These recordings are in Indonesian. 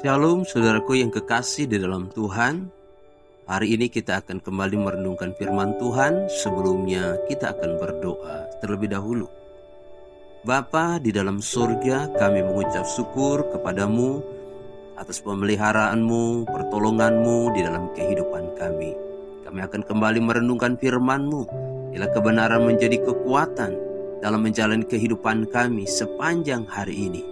Shalom saudaraku yang kekasih di dalam Tuhan. Hari ini kita akan kembali merenungkan firman Tuhan. Sebelumnya kita akan berdoa terlebih dahulu. Bapa di dalam surga, kami mengucap syukur kepadamu atas pemeliharaanmu, pertolonganmu di dalam kehidupan kami. Kami akan kembali merenungkan firman-Mu. Bila kebenaran menjadi kekuatan dalam menjalani kehidupan kami sepanjang hari ini.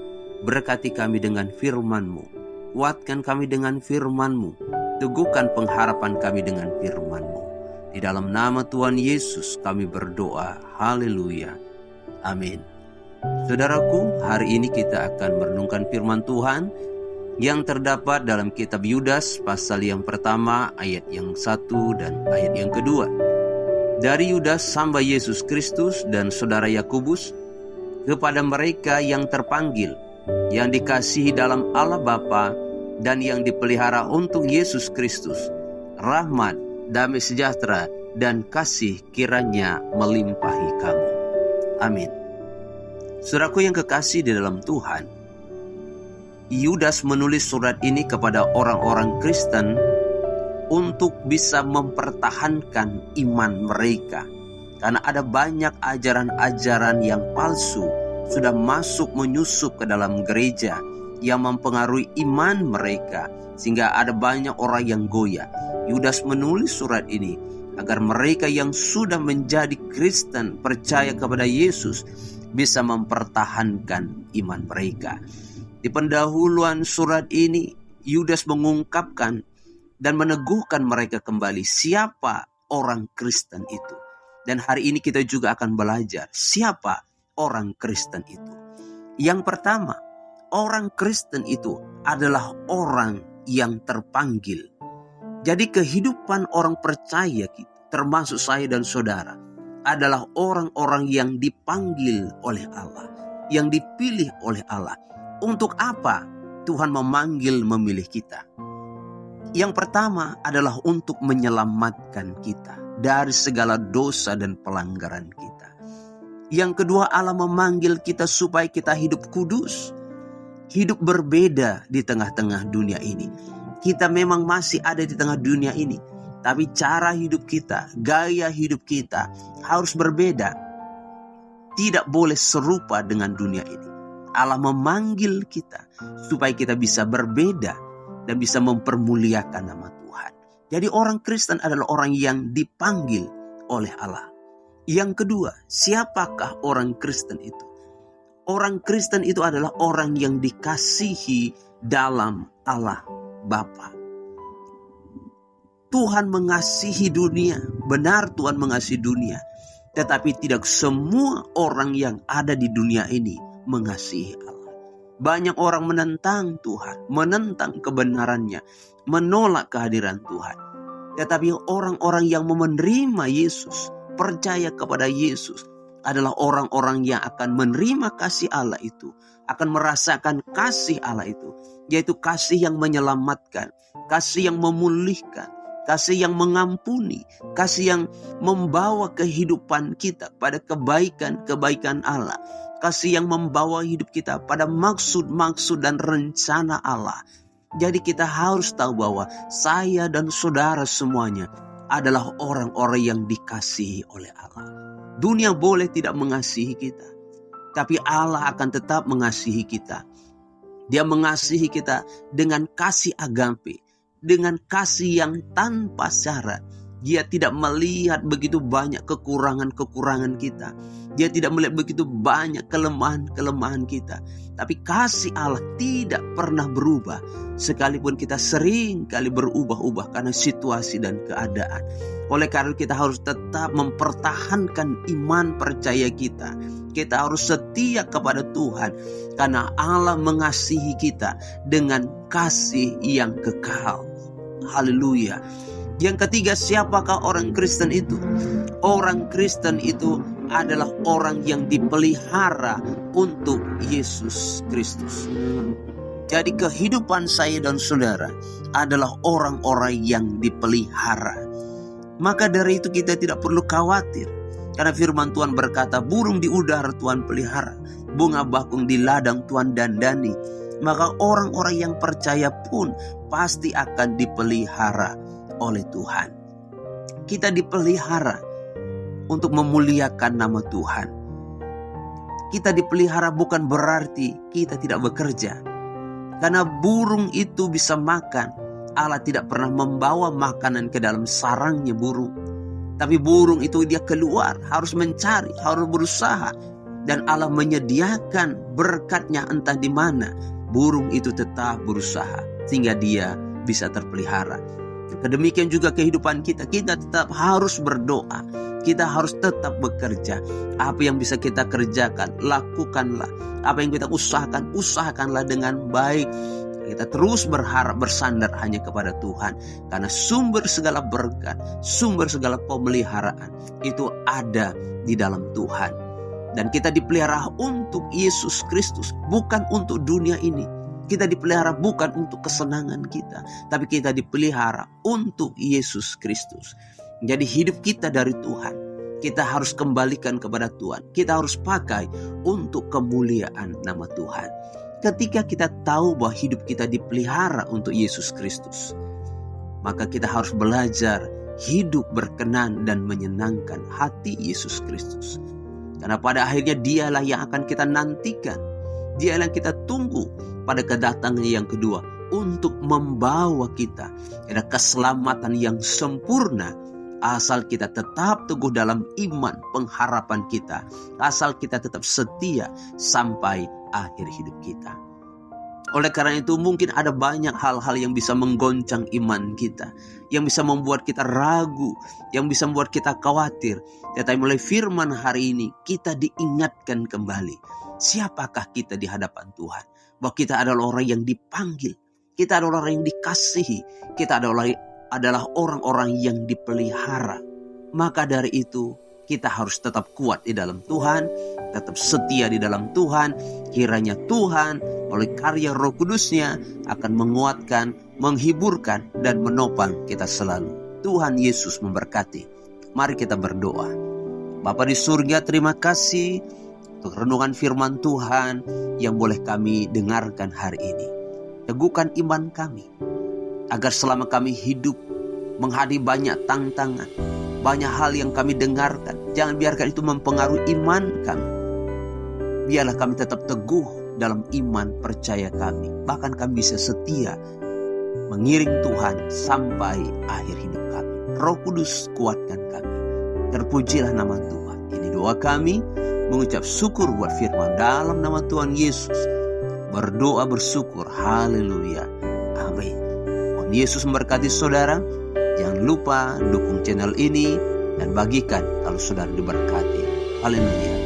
Berkati kami dengan firman-Mu. Kuatkan kami dengan firman-Mu. Teguhkan pengharapan kami dengan firman-Mu. Di dalam nama Tuhan Yesus kami berdoa. Haleluya. Amin. Saudaraku, hari ini kita akan merenungkan firman Tuhan yang terdapat dalam kitab Yudas pasal yang pertama ayat yang 1 dan ayat yang kedua. Dari Yudas hamba Yesus Kristus dan saudara Yakobus, kepada mereka yang terpanggil, yang dikasihi dalam Allah Bapa dan yang dipelihara untuk Yesus Kristus, rahmat, damai sejahtera dan kasih kiranya melimpahi kamu. Amin. Saudaraku yang kekasih di dalam Tuhan, Yudas menulis surat ini kepada orang-orang Kristen untuk bisa mempertahankan iman mereka, karena ada banyak ajaran-ajaran yang palsu sudah masuk menyusup ke dalam gereja yang mempengaruhi iman mereka, sehingga ada banyak orang yang goyah. Yudas menulis surat ini agar mereka yang sudah menjadi Kristen, percaya kepada Yesus, bisa mempertahankan iman mereka. Di pendahuluan surat ini, Yudas mengungkapkan dan meneguhkan mereka kembali siapa orang Kristen itu. Dan hari ini kita juga akan belajar siapa orang Kristen itu. Yang pertama, orang Kristen itu adalah orang yang terpanggil. Jadi kehidupan orang percaya kita, termasuk saya dan saudara, adalah orang-orang yang dipanggil oleh Allah, yang dipilih oleh Allah. Untuk apa Tuhan memilih kita? Yang pertama adalah untuk menyelamatkan kita dari segala dosa dan pelanggaran kita. Yang kedua, Allah memanggil kita supaya kita hidup kudus, hidup berbeda di tengah-tengah dunia ini. Kita memang masih ada di tengah dunia ini, tapi cara hidup kita, gaya hidup kita harus berbeda. Tidak boleh serupa dengan dunia ini. Allah memanggil kita supaya kita bisa berbeda dan bisa mempermuliakan nama Tuhan. Jadi orang Kristen adalah orang yang dipanggil oleh Allah. Yang kedua, siapakah orang Kristen itu? Orang Kristen itu adalah orang yang dikasihi dalam Allah Bapa. Tuhan mengasihi dunia, benar Tuhan mengasihi dunia. Tetapi tidak semua orang yang ada di dunia ini mengasihi Allah. Banyak orang menentang Tuhan, menentang kebenarannya, menolak kehadiran Tuhan. Tetapi orang-orang yang menerima Yesus, percaya kepada Yesus, adalah orang-orang yang akan menerima kasih Allah itu, akan merasakan kasih Allah itu, yaitu kasih yang menyelamatkan, kasih yang memulihkan, kasih yang mengampuni, kasih yang membawa kehidupan kita pada kebaikan-kebaikan Allah, kasih yang membawa hidup kita pada maksud-maksud dan rencana Allah. Jadi kita harus tahu bahwa saya dan saudara semuanya adalah orang-orang yang dikasihi oleh Allah. Dunia boleh tidak mengasihi kita, tapi Allah akan tetap mengasihi kita. Dia mengasihi kita dengan kasih agape, dengan kasih yang tanpa syarat. Dia tidak melihat begitu banyak kekurangan-kekurangan kita. Dia tidak melihat begitu banyak kelemahan-kelemahan kita. Tapi kasih Allah tidak pernah berubah. Sekalipun kita sering kali berubah-ubah karena situasi dan keadaan. Oleh karena kita harus tetap mempertahankan iman percaya kita. Kita harus setia kepada Tuhan. Karena Allah mengasihi kita dengan kasih yang kekal. Haleluya. Yang ketiga, siapakah orang Kristen itu? Orang Kristen itu adalah orang yang dipelihara untuk Yesus Kristus. Jadi kehidupan saya dan saudara adalah orang-orang yang dipelihara. Maka dari itu kita tidak perlu khawatir. Karena firman Tuhan berkata, burung di udara Tuhan pelihara, bunga bakung di ladang Tuhan dandani. maka orang-orang yang percaya pun pasti akan dipelihara oleh Tuhan. Kita dipelihara untuk memuliakan nama Tuhan. Kita dipelihara bukan berarti kita tidak bekerja. Karena burung itu bisa makan. Allah tidak pernah membawa makanan ke dalam sarangnya burung. Tapi burung itu dia keluar, harus mencari, harus berusaha. Dan Allah menyediakan berkatnya entah di mana. Burung itu tetap berusaha sehingga dia bisa terpelihara. Demikian juga kehidupan kita. Kita tetap harus berdoa. Kita harus tetap bekerja. Apa yang bisa kita kerjakan, lakukanlah. Apa yang kita usahakan, usahakanlah dengan baik. Kita terus berharap, bersandar hanya kepada Tuhan. Karena sumber segala berkat, sumber segala pemeliharaan itu ada di dalam Tuhan. Dan kita dipelihara untuk Yesus Kristus, bukan untuk dunia ini. Kita dipelihara bukan untuk kesenangan kita, tapi kita dipelihara untuk Yesus Kristus. Jadi hidup kita dari Tuhan, kita harus kembalikan kepada Tuhan. Kita harus pakai untuk kemuliaan nama Tuhan. Ketika kita tahu bahwa hidup kita dipelihara untuk Yesus Kristus, maka kita harus belajar hidup berkenan dan menyenangkan hati Yesus Kristus. Karena pada akhirnya dialah yang akan kita nantikan. Dialah yang kita tunggu pada kedatangan yang kedua. Untuk membawa kita pada keselamatan yang sempurna. Asal kita tetap teguh dalam iman pengharapan kita. Asal kita tetap setia sampai akhir hidup kita. Oleh karena itu mungkin ada banyak hal-hal yang bisa menggoncang iman kita. Yang bisa membuat kita ragu. Yang bisa membuat kita khawatir. Tetapi mulai firman hari ini kita diingatkan kembali. Siapakah kita di hadapan Tuhan? Bahwa kita adalah orang yang dipanggil. Kita adalah orang yang dikasihi. Kita adalah orang-orang yang dipelihara. Maka dari itu kita harus tetap kuat di dalam Tuhan. Tetap setia di dalam Tuhan. Kiranya Tuhan oleh karya Roh Kudus-Nya akan menguatkan, menghiburkan, dan menopang kita selalu. Tuhan Yesus memberkati. Mari kita berdoa. Bapa di surga, terima kasih untuk renungan firman Tuhan yang boleh kami dengarkan hari ini. Teguhkan iman kami, agar selama kami hidup menghadapi banyak tantangan, banyak hal yang kami dengarkan, jangan biarkan itu mempengaruhi iman kami. Biarlah kami tetap teguh dalam iman percaya kami. Bahkan kami bisa setia mengiring Tuhan sampai akhir hidup kami. Roh Kudus kuatkan kami. Terpujilah nama Tuhan. Ini doa kami, mengucap syukur buat firman dalam nama Tuhan Yesus. Berdoa bersyukur. Haleluya. Amin. Tuhan Yesus memberkati saudara. Jangan lupa dukung channel ini dan bagikan kalau saudara diberkati. Haleluya.